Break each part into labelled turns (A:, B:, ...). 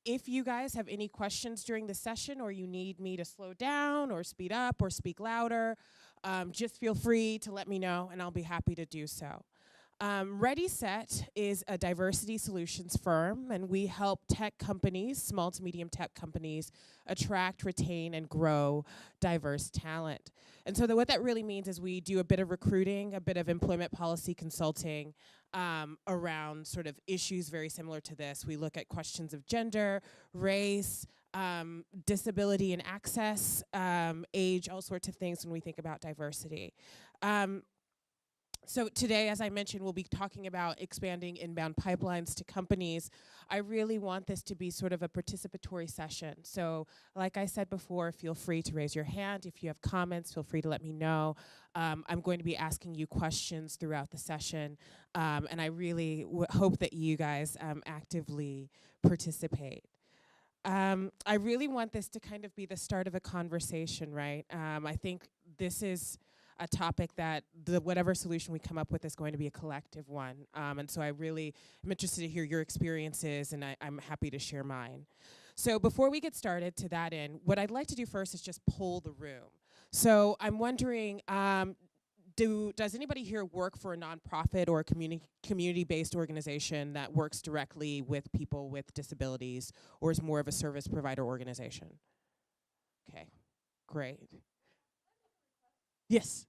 A: If you guys have any questions during the session or you need me to slow down or speed up or speak louder, just feel free to let me know and I'll be happy to do so. Ready Set is a diversity solutions firm, and we help tech companies, small to medium tech companies, attract, retain, and grow diverse talent. And so what that really means is we do a bit of recruiting, a bit of employment policy consulting around sort of issues very similar to this. We look at questions of gender, race, disability and access, age, all sorts of things when we think about diversity. So today, as I mentioned, we'll be talking about expanding inbound pipelines to companies. I really want this to be sort of a participatory session. So like I said before, feel free to raise your hand. If you have comments, feel free to let me know. I'm going to be asking you questions throughout the session, and I really hope that you guys actively participate. I really want this to kind of be the start of a conversation, right? I think this is a topic that whatever solution we come up with is going to be a collective one. And so I really am interested to hear your experiences, and I'm happy to share mine. So before we get started to that end, what I'd like to do first is just poll the room. So I'm wondering, does anybody here work for a nonprofit or a community-based organization that works directly with people with disabilities, or is more of a service provider organization? Okay, great. Yes.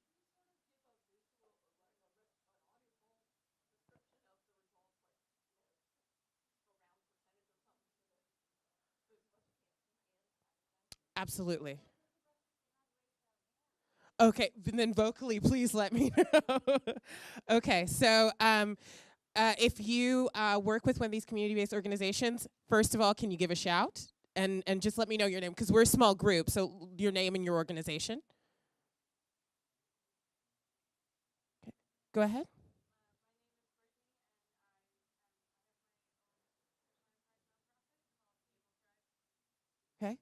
A: Absolutely. Okay, then vocally, please let me know. Okay, so if you work with one of these community-based organizations, first of all, can you give a shout? And just let me know your name, because we're a small group, so your name and your organization. Okay. Go ahead. Okay.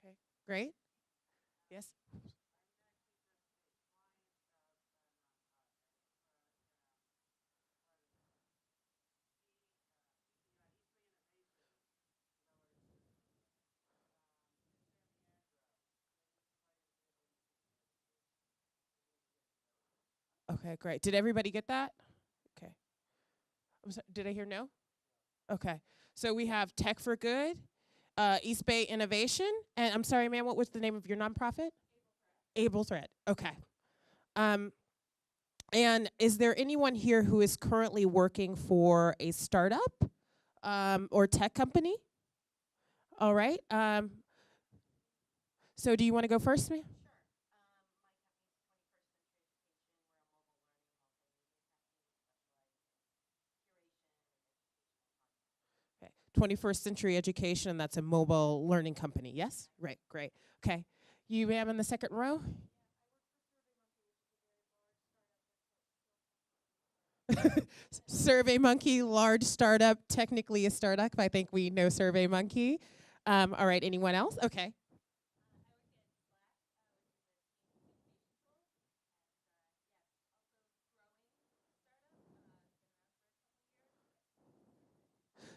A: Okay. Great. Yes. Okay, great. Did everybody get that? Okay. I'm sorry, did I hear no? Okay. So we have Tech for Good, East Bay Innovation, and I'm sorry, ma'am, what was the name of your nonprofit? Able Thread. Okay. Um, and is there anyone here who is currently working for a startup or tech company? All right. So do you want to go first, ma'am? Okay. 21st Century Education, that's a mobile learning company, yes? Right, great. Okay. You, ma'am, in the second row? Survey Monkey, large startup, technically a startup. I think we know Survey Monkey. All right, anyone else? Okay.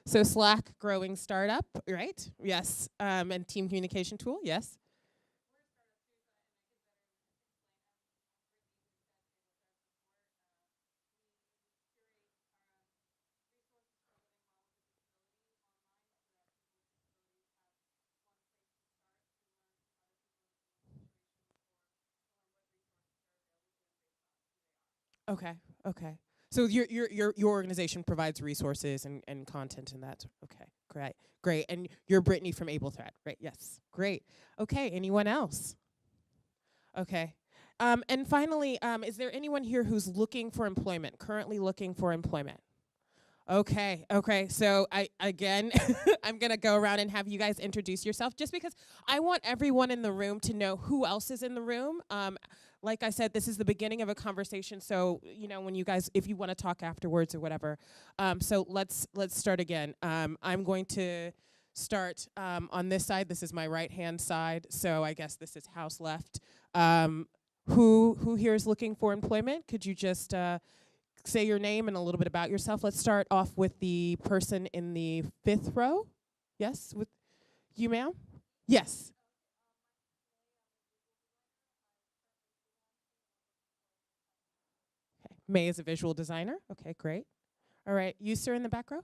A: So Slack, growing startup, right? Yes. And team communication tool, yes. Okay, okay. So your organization provides resources and content and that. Okay, great, great. And you're Brittany from Able Thread, right? Yes, great. Okay, anyone else? Okay. And finally, is there anyone here who's looking for employment, currently looking for employment? Okay, okay. So I again I'm gonna go around and have you guys introduce yourself just because I want everyone in the room to know who else is in the room. Like I said, this is the beginning of a conversation, so you know when you guys if you want to talk afterwards or whatever. So let's start again. I'm going to start on this side. This is my right-hand side, so I guess this is house left. Who here is looking for employment? Could you just say your name and a little bit about yourself? Let's start off with the person in the 5th row. Yes, with you, ma'am? Yes. Okay. May is a visual designer. Okay, great. All right, you, sir, in the back row?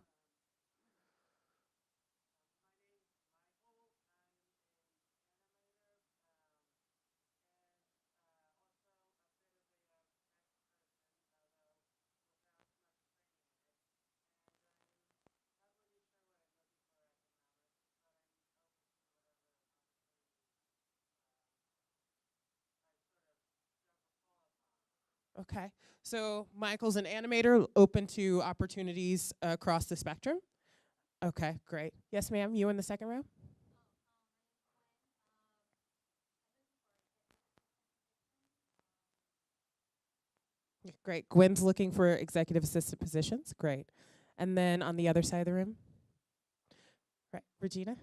A: Okay, so Michael's an animator, open to opportunities across the spectrum. Okay, great. Yes, ma'am, you in the second row? Great. Gwen's looking for executive assistant positions. Great. And then on the other side of the room? Right, Regina?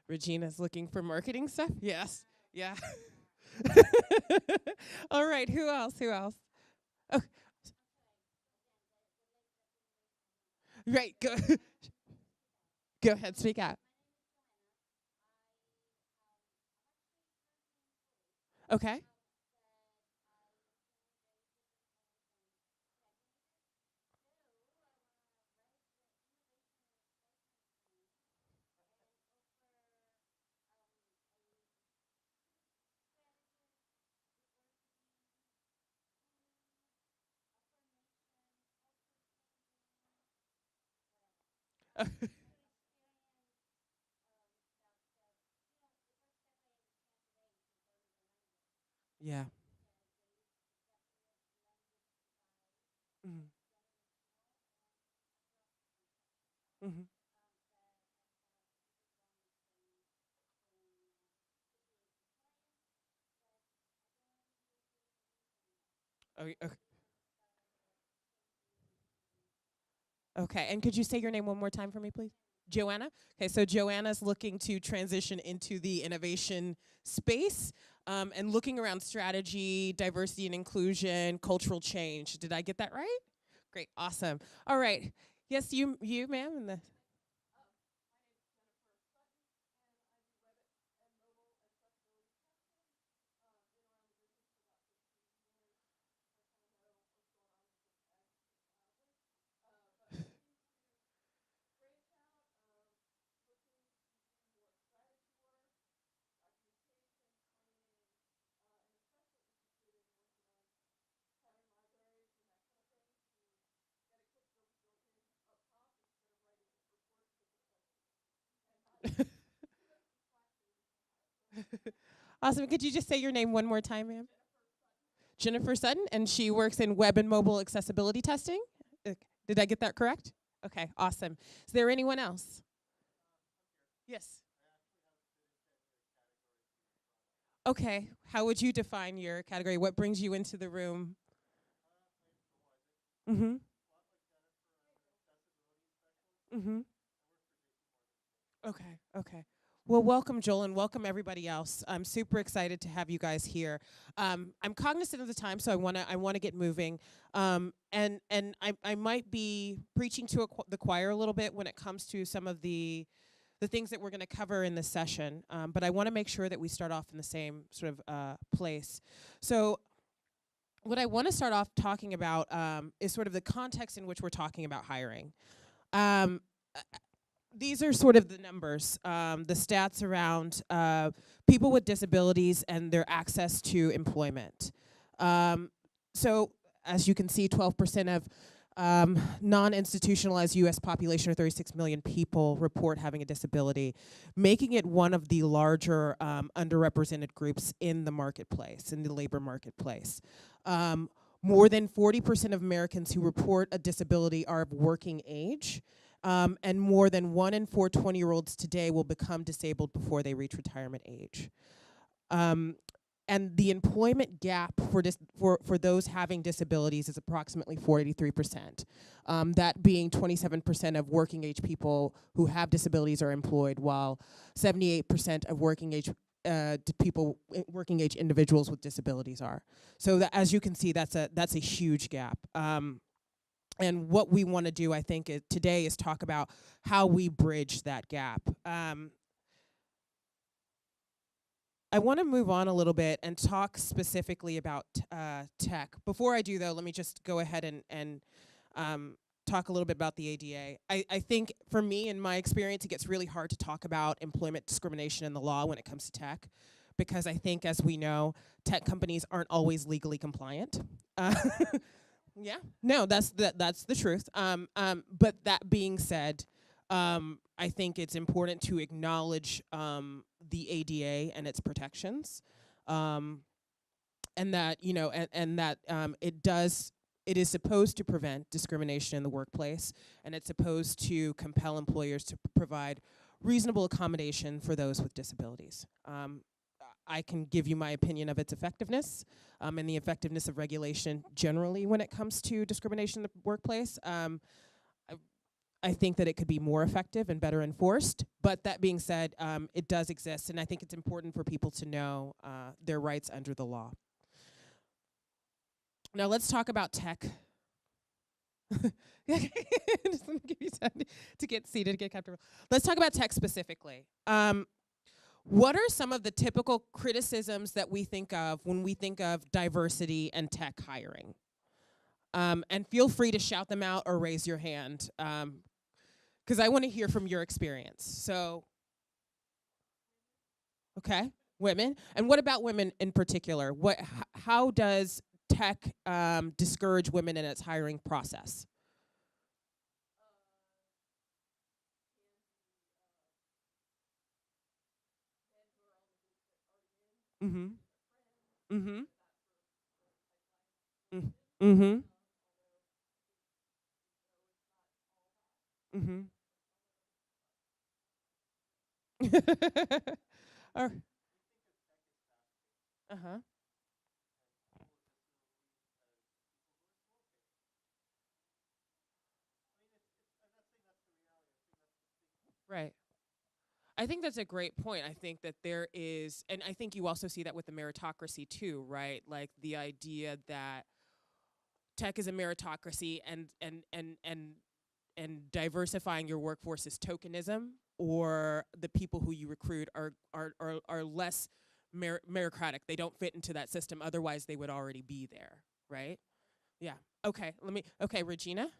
A: Regina's looking for marketing stuff? Yes. Yeah. All right, who else? Who else? Oh, right, go go ahead, speak out. Okay. Yeah. Mhm. Mhm. Okay. Okay. And could you say your name one more time for me, please? Joanna. Okay, so Joanna's looking to transition into the innovation space and looking around strategy, diversity and inclusion, cultural change. Did I get that right? Great, awesome. All right. Yes, you, ma'am. And the awesome. Could you just say your name one more time, ma'am? Jennifer Sutton, and she works in web and mobile accessibility testing. Uh, Did I get that correct? Okay, awesome. Is there anyone else? Yes. Okay, how would you define your category? What brings you into the room? Mm-hmm. Mm-hmm. Okay, okay. Well, welcome, Joel, and welcome everybody else. I'm super excited to have you guys here. I'm cognizant of the time, so I wanna get moving. And I might be preaching to the choir a little bit when it comes to some of the things that we're going to cover in this session. But I want to make sure that we start off in the same sort of place. So what I want to start off talking about is sort of the context in which we're talking about hiring. Um, these are sort of the numbers, the stats around people with disabilities and their access to employment. So as you can see, 12% of Non-institutionalized U.S. population of 36 million people report having a disability, making it one of the larger underrepresented groups in the marketplace, in the labor marketplace. Um, More than 40% of Americans who report a disability are of working age, and more than 1 in 4 20-year-olds today will become disabled before they reach retirement age. Um, and the employment gap for those having disabilities is approximately 43%. That being 27% of working age people who have disabilities are employed, while 78% of working age working age individuals with disabilities are. So that, as you can see, that's a huge gap. And what we want to do, I think, today is talk about how we bridge that gap. I want to move on a little bit and talk specifically about tech. Before I do, though, let me just go ahead and talk a little bit about the ADA. I think for me, in my experience, it gets really hard to talk about employment discrimination in the law when it comes to tech, because I think, as we know, tech companies aren't always legally compliant. Yeah, no, that's the truth. But that being said, I think it's important to acknowledge the ADA and its protections, and that and that it is supposed to prevent discrimination in the workplace, and it's supposed to compel employers to provide reasonable accommodation for those with disabilities. I can give you my opinion of its effectiveness, and the effectiveness of regulation generally when it comes to discrimination in the workplace. I think that it could be more effective and better enforced, but that being said, it does exist, and I think it's important for people to know their rights under the law. Now let's talk about tech. Just let me give you time to get seated, to get comfortable. Let's talk about tech specifically. What are some of the typical criticisms that we think of when we think of diversity and tech hiring? And feel free to shout them out or raise your hand, because I want to hear from your experience. So, okay, women. And what about women in particular? How does tech discourage women in its hiring process? Mm-hmm. Mm-hmm. Mm-hmm. Mm-hmm. Or, uh-huh. Right. I think that's a great point. I think that there is, and I think you also see that with the meritocracy too, right? Like the idea that tech is a meritocracy, and diversifying your workforce is tokenism, or the people who you recruit are less meritocratic. They don't fit into that system. Otherwise, they would already be there, right? Yeah. Okay. Okay, Regina.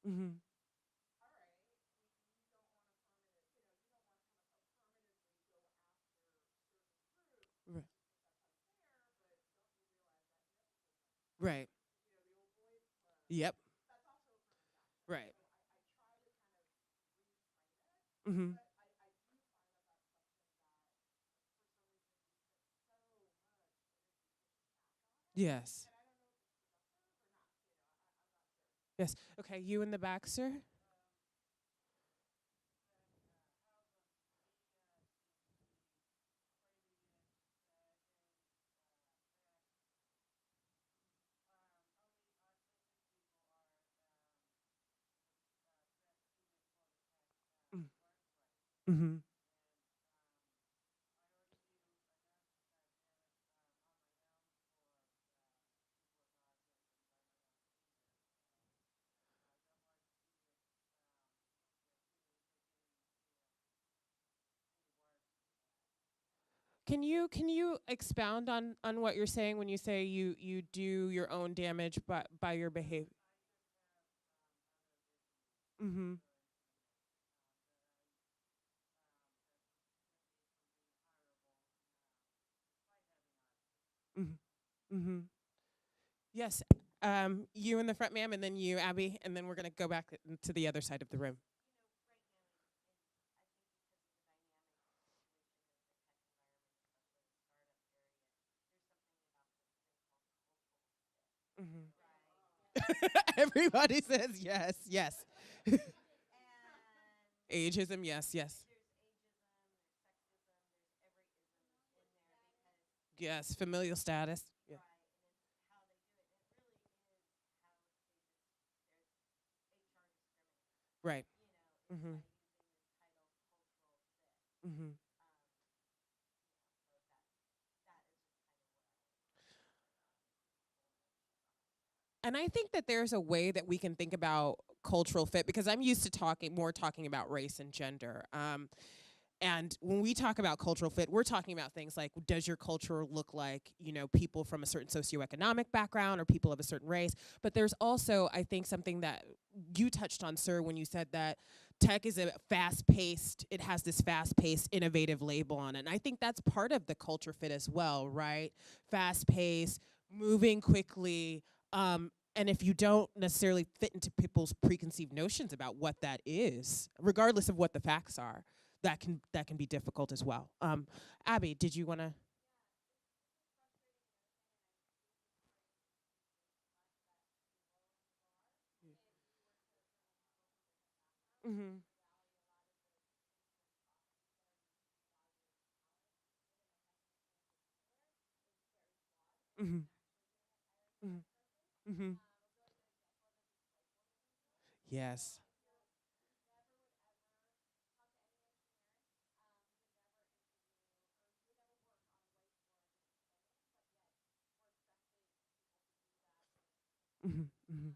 A: Mm-hmm. Right. Right. Yep. Right. Mm-hmm. Yes. Yes. Okay, you in the back, sir. Mm. Mm-hmm. Can you expound on what you're saying when you say you do your own damage by your behavior? Mhm. Mhm. Mhm. Yes. You in the front, ma'am, and then you, Abby, and then we're gonna go back to the other side of the room. Mhm. Everybody says yes, yes. Ageism, yes, yes. Yes, familial status. Yeah. Right. Mhm. Mhm. And I think that there's a way that we can think about cultural fit because I'm used to talking about race and gender. And when we talk about cultural fit, we're talking about things like, does your culture look like, people from a certain socioeconomic background or people of a certain race? But there's also, I think, something that you touched on, sir, when you said that tech is it has this fast paced, innovative label on it. And I think that's part of the culture fit as well, right? Fast paced, moving quickly. And if you don't necessarily fit into people's preconceived notions about what that is, regardless of what the facts are, that can be difficult as well. Abby, did you want to? Mm-hmm. Mm-hmm. Mm-hmm. Mm-hmm. Yes. Mm-hmm. Mm-hmm.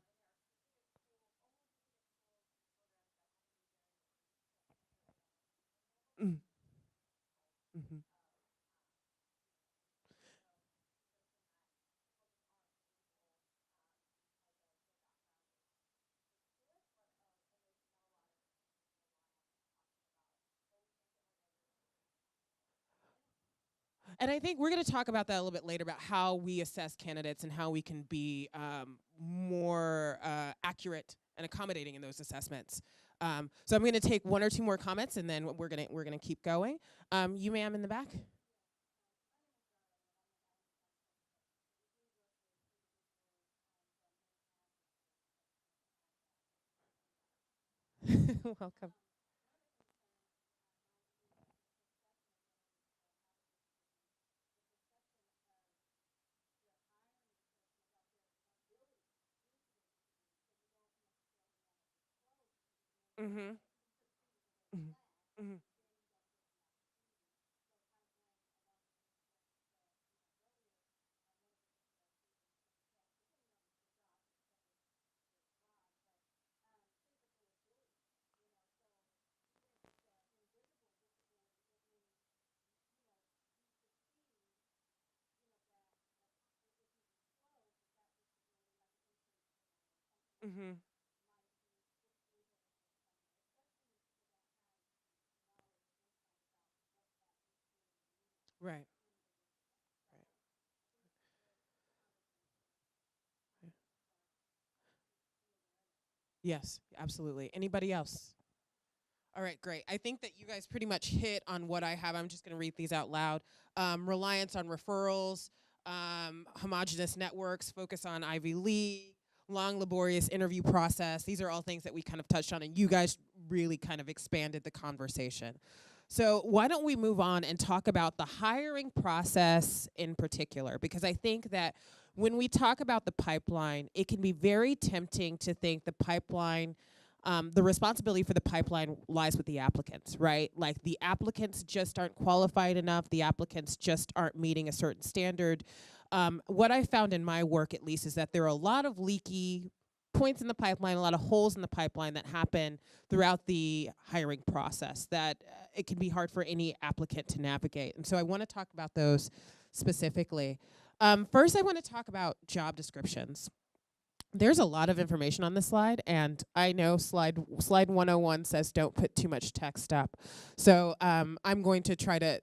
A: Mm-hmm. And I think we're going to talk about that a little bit later about how we assess candidates and how we can be more accurate and accommodating in those assessments. So I'm going to take one or two more comments, and then we're gonna keep going. You, ma'am, in the back. Welcome. Mm-hmm. Mm-hmm. Mm-hmm. Right. Right. Yes, absolutely. Anybody else? All right, great. I think that you guys pretty much hit on what I have. I'm just going to read these out loud. Reliance on referrals, homogenous networks, focus on Ivy League, long, laborious interview process. These are all things that we kind of touched on, and you guys really kind of expanded the conversation. So, why don't we move on and talk about the hiring process in particular? Because I think that when we talk about the pipeline, it can be very tempting to think the responsibility for the pipeline lies with the applicants, right? Like the applicants just aren't qualified enough, the applicants just aren't meeting a certain standard. What I found in my work, at least, is that there are a lot of leaky points in the pipeline, a lot of holes in the pipeline that happen throughout the hiring process that it can be hard for any applicant to navigate. And so I want to talk about those specifically. First, I want to talk about job descriptions. There's a lot of information on this slide, and I know slide 101 says don't put too much text up. So I'm going to try to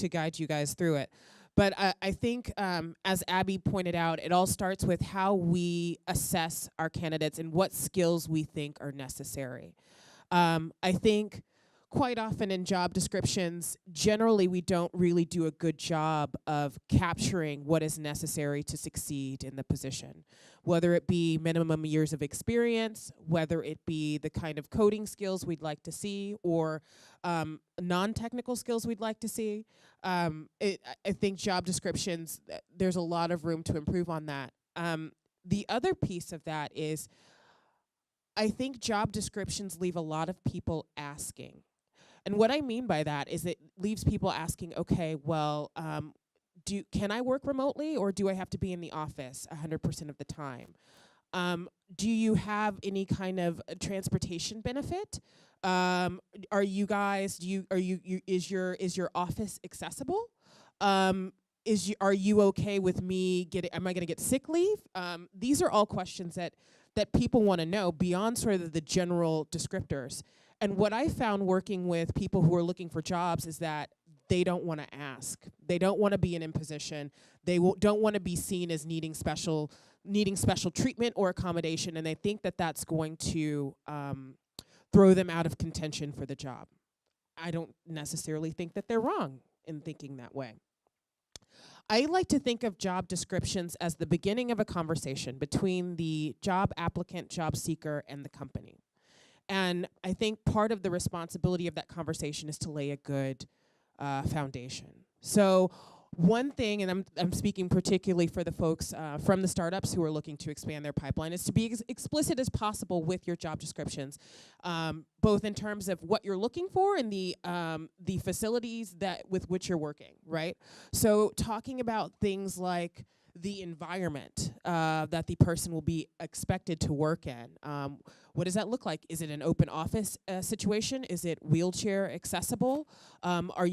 A: guide you guys through it. But I think, as Abby pointed out, it all starts with how we assess our candidates and what skills we think are necessary. I think quite often in job descriptions, generally we don't really do a good job of capturing what is necessary to succeed in the position, whether it be minimum years of experience, whether it be the kind of coding skills we'd like to see, or non-technical skills we'd like to see. I think job descriptions, there's a lot of room to improve on that. The other piece of that is I think job descriptions leave a lot of people asking. And what I mean by that is it leaves people asking, okay, well, can I work remotely, or do I have to be in the office 100% of the time? Do you have any kind of transportation benefit? Are you guys? Is your office accessible? Are you okay with me getting? Am I going to get sick leave? These are all questions that people want to know beyond sort of the general descriptors. And what I found working with people who are looking for jobs is that they don't want to ask. They don't want to be in imposition. They don't want to be seen as needing special treatment or accommodation, and they think that that's going to throw them out of contention for the job. I don't necessarily think that they're wrong in thinking that way. I like to think of job descriptions as the beginning of a conversation between the job applicant, job seeker, and the company. And I think part of the responsibility of that conversation is to lay a good foundation. So one thing, and I'm speaking particularly for the folks from the startups who are looking to expand their pipeline, is to be as explicit as possible with your job descriptions, both in terms of what you're looking for and the facilities with which you're working, right? So talking about things like the environment that the person will be expected to work in. What does that look like? Is it an open office situation? Is it wheelchair accessible? Are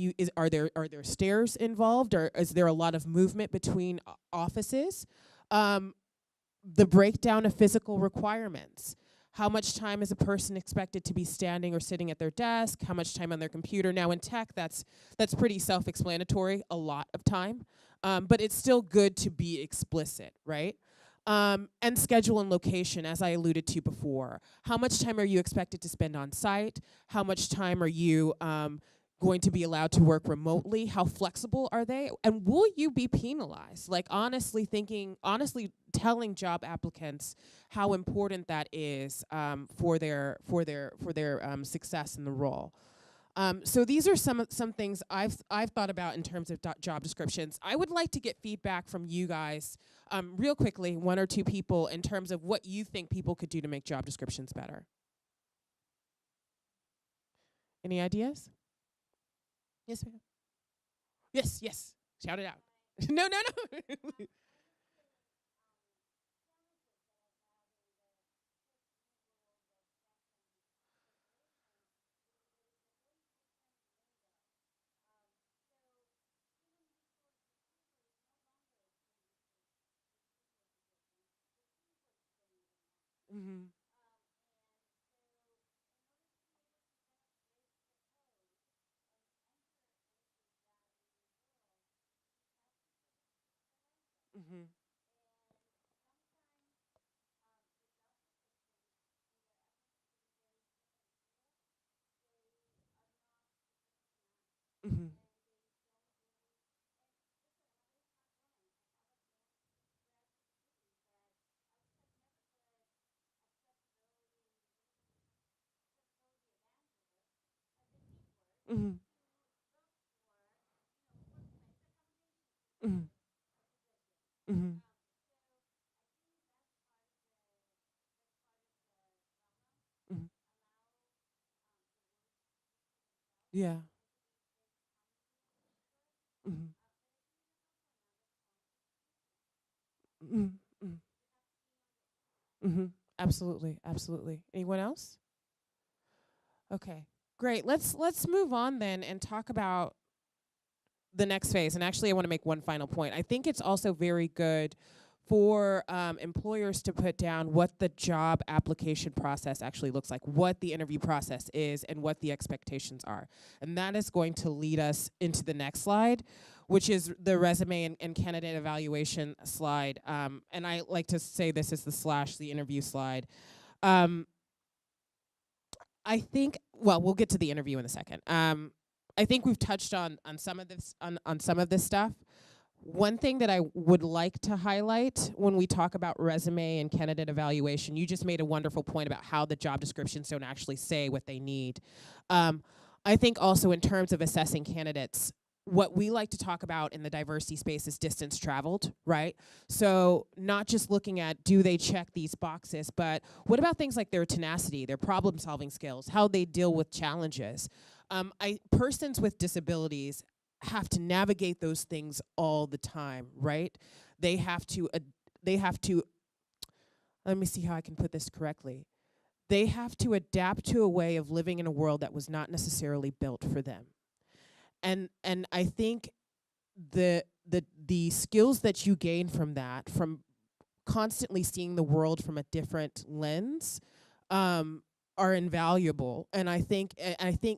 A: there stairs involved, or is there a lot of movement between offices? The breakdown of physical requirements. How much time is a person expected to be standing or sitting at their desk? How much time on their computer? Now in tech, that's pretty self-explanatory, a lot of time. But it's still good to be explicit, right? And schedule and location, as I alluded to before. How much time are you expected to spend on site? How much time are you going to be allowed to work remotely? How flexible are they? And will you be penalized? Like honestly telling job applicants how important that is for their success in the role. So these are some things I've thought about in terms of job descriptions. I would like to get feedback from you guys real quickly, one or two people, in terms of what you think people could do to make job descriptions better. Any ideas? Yes, ma'am. Yes. Shout it out. No. Mhm. Mhm. Mhm. Mhm. Mhm. Mhm. Mhm. Yeah. Mhm. Mhm. Mhm. Mhm. Absolutely, absolutely. Anyone else? Okay, great. Let's move on then and talk about the next phase. And actually, I want to make one final point. I think it's also very good for employers to put down what the job application process actually looks like, what the interview process is, and what the expectations are. And that is going to lead us into the next slide, which is the resume and candidate evaluation slide. And I like to say this is the interview slide. Um, I think, well, we'll get to the interview in a second. I think we've touched on some of this on some of this stuff. One thing that I would like to highlight when we talk about resume and candidate evaluation, you just made a wonderful point about how the job descriptions don't actually say what they need. I think also in terms of assessing candidates, what we like to talk about in the diversity space is distance traveled, right? So not just looking at do they check these boxes, but what about things like their tenacity, their problem solving skills, how they deal with challenges. Persons with disabilities have to navigate those things all the time, right? They have to they have to let me see how I can put this correctly. They have to adapt to a way of living in a world that was not necessarily built for them. And I think the skills that you gain from that, from constantly seeing the world from a different lens, are invaluable. And I think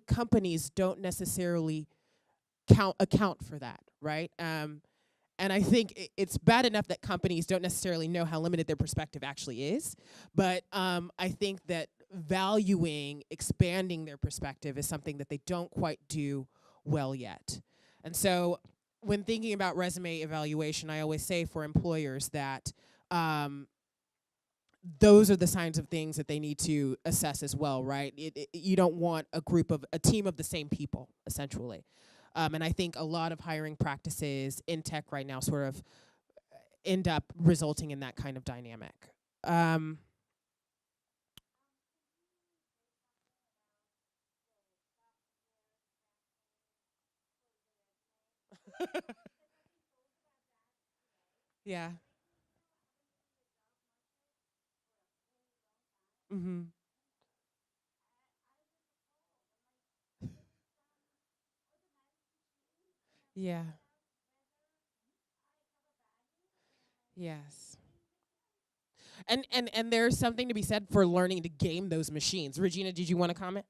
A: companies don't necessarily account for that, right? And I think it's bad enough that companies don't necessarily know how limited their perspective actually is, but I think that valuing expanding their perspective is something that they don't quite do well yet. And so when thinking about resume evaluation, I always say for employers that um, those are the kinds of things that they need to assess as well, right? You don't want a team of the same people, essentially. And I think a lot of hiring practices in tech right now sort of end up resulting in that kind of dynamic. Um, yeah. Mhm. Yeah. Yes. And there's something to be said for learning to game those machines. Regina, did you want to comment?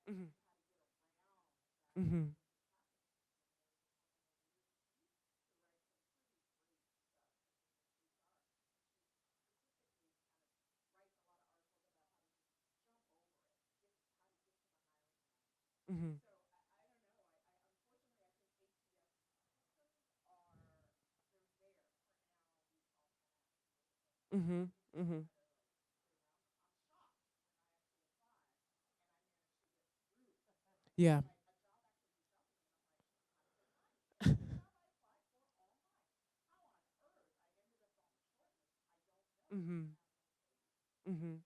A: Mhm. Mhm. Mhm. Mhm. Mhm. Yeah. Mhm. Mhm.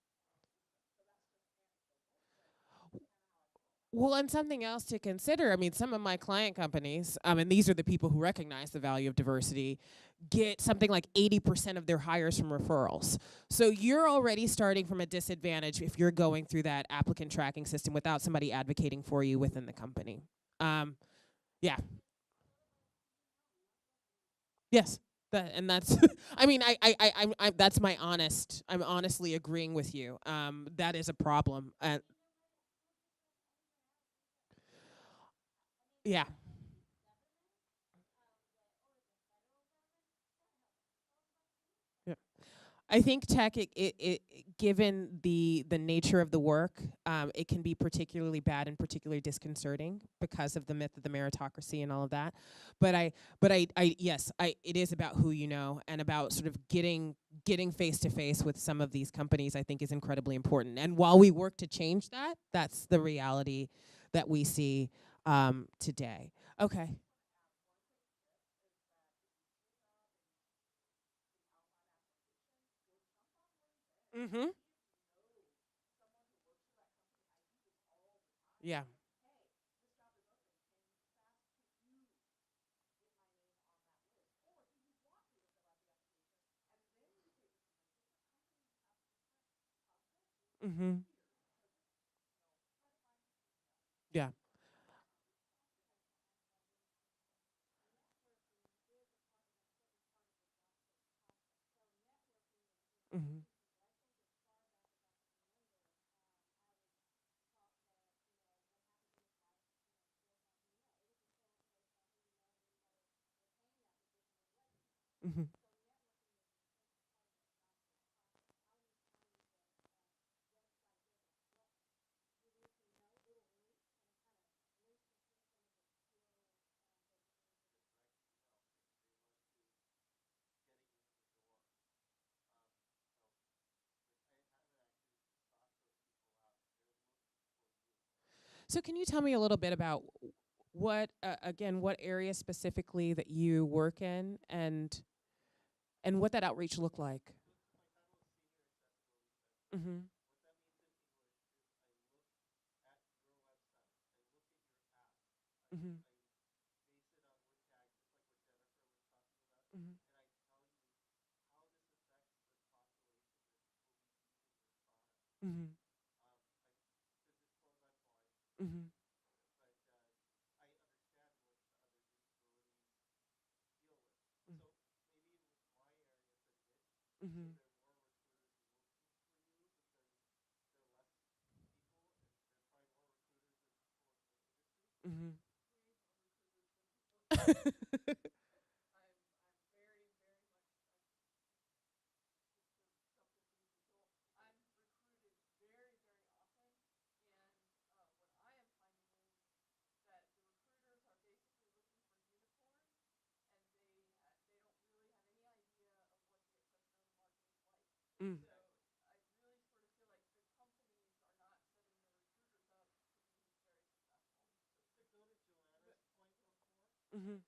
A: Well, and something else to consider. I mean, some of my client companies, and these are the people who recognize the value of diversity, get something like 80% of their hires from referrals. So you're already starting from a disadvantage if you're going through that applicant tracking system without somebody advocating for you within the company. Um, yeah. Yes. And that's, I mean, that's I'm honestly agreeing with you. That is a problem. Yeah. I think tech, given the nature of the work, it can be particularly bad and particularly disconcerting because of the myth of the meritocracy and all of that. Yes, it is about who you know and about sort of getting face to face with some of these companies. I think is incredibly important. And while we work to change that, that's the reality that we see today. Okay. Mm-hmm. Yeah. Mhm. Yeah. Mhm. Mhm. So can you tell me a little bit about what again what area specifically that you work in and what that outreach looked like? Mhm. Mhm. Mhm. Mhm. Mhm. Mhm. Mhm. Mm. Mhm.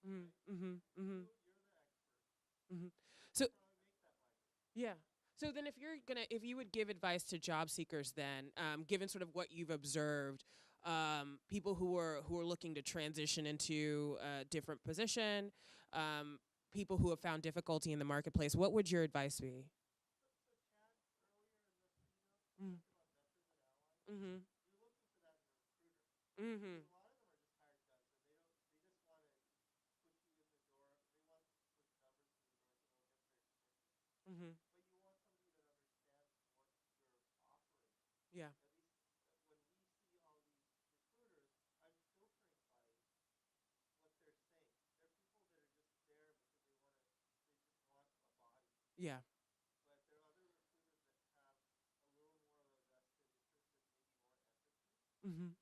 A: Mhm. Mhm. Mhm. Mhm. So yeah. So then if you would give advice to job seekers then, given sort of what you've observed, people who are looking to transition into a different position, um, people who have found difficulty in the marketplace, what would your advice be? Mm. Mhm. Mhm. Mhm. Yeah. Yeah. Mhm.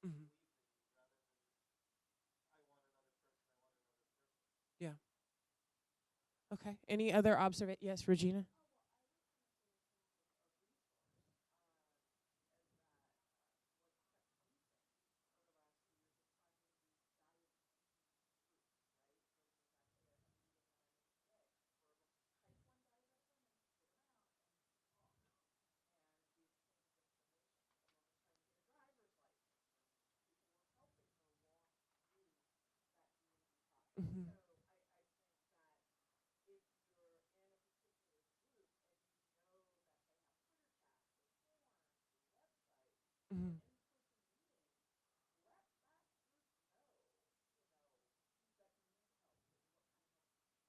A: Mhm. Yeah. Okay. Any other observation? Yes, Regina. Mhm. Mhm.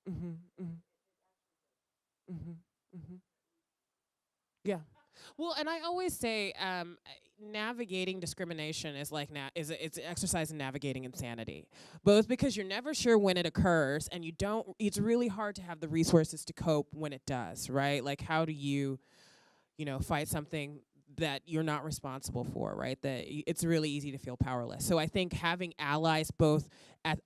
A: Mhm. Mhm. Mhm. Mhm. Yeah. Well, and I always say, navigating discrimination is like it's an exercise in navigating insanity, both because you're never sure when it occurs, and you don't. It's really hard to have the resources to cope when it does, right? Like, how do you, fight something that you're not responsible for, right? That it's really easy to feel powerless. So I think having allies both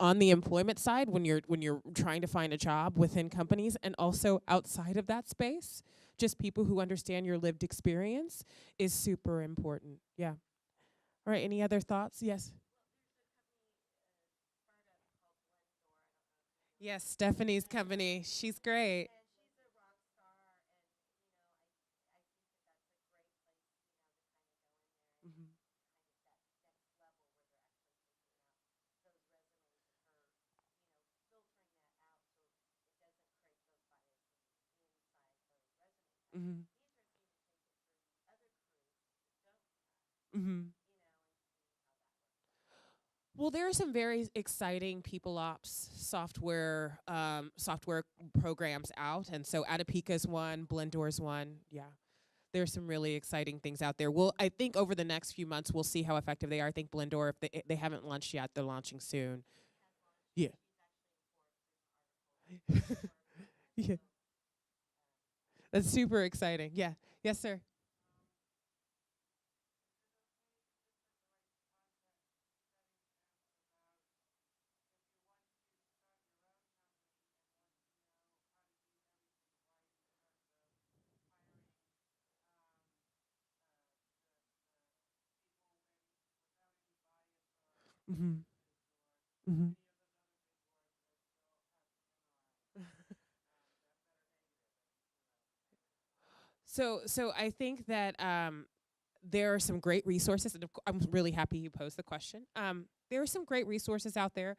A: on the employment side when you're trying to find a job within companies, and also outside of that space, just people who understand your lived experience, is super important. Yeah. All right, any other thoughts? Yes. Yes, Stephanie's company. She's great. Mhm. Mhm. Mhm. Well, there are some very exciting people ops software programs out, and so Adapika's one, Blendor's one. Yeah, there's some really exciting things out there. Well, I think over the next few months we'll see how effective they are. I think Blendor, if they haven't launched yet, they're launching soon. Yeah. Yeah, that's super exciting. Yeah. Yes, sir. Mhm. Mhm. So I think that there are some great resources, and I'm really happy you posed the question. There are some great resources out there.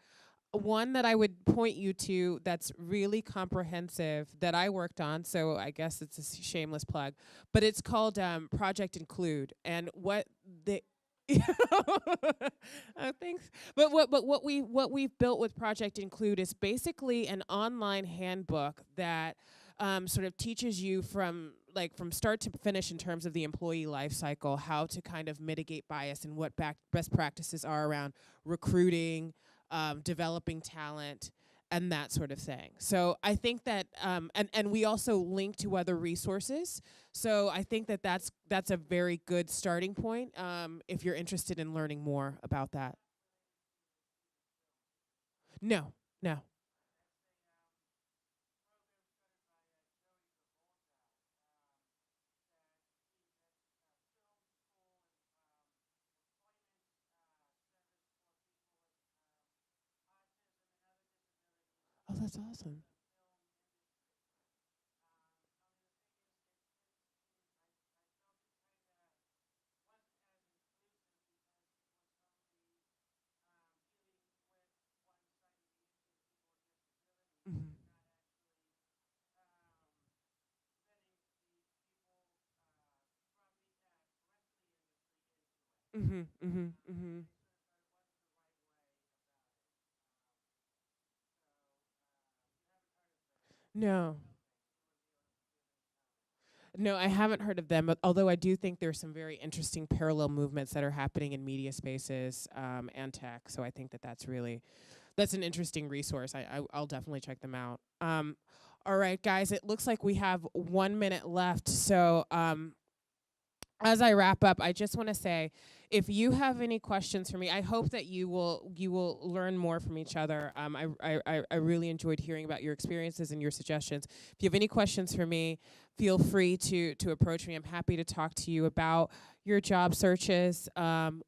A: One that I would point you to that's really comprehensive that I worked on, so I guess it's a shameless plug, but it's called Project Include. And what the thanks. But what we've built with Project Include is basically an online handbook that sort of teaches you from start to finish in terms of the employee life cycle, how to kind of mitigate bias and what best practices are around recruiting, developing talent, and that sort of thing. So I think that, and we also link to other resources. So I think that that's a very good starting point if you're interested in learning more about that. No, no. Oh, that's awesome. Mhm. Mhm. Mhm. Mhm. No. No, I haven't heard of them, but although I do think there's some very interesting parallel movements that are happening in media spaces and tech. So I think that that's an interesting resource. I'll definitely check them out. All right, guys, it looks like we have 1 minute left. So as I wrap up, I just want to say, if you have any questions for me, I hope that you will learn more from each other. I really enjoyed hearing about your experiences and your suggestions. If you have any questions for me, feel free to approach me. I'm happy to talk to you about your job searches,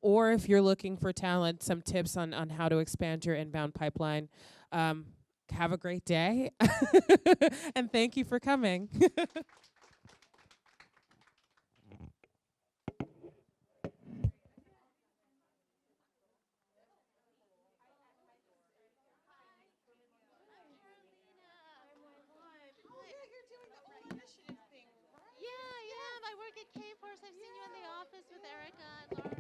A: or if you're looking for talent, some tips on how to expand your inbound pipeline. Have a great day, and thank you for coming.
B: Yeah, I am. I work at K-Force. I've seen you in the office with Erica and Laura.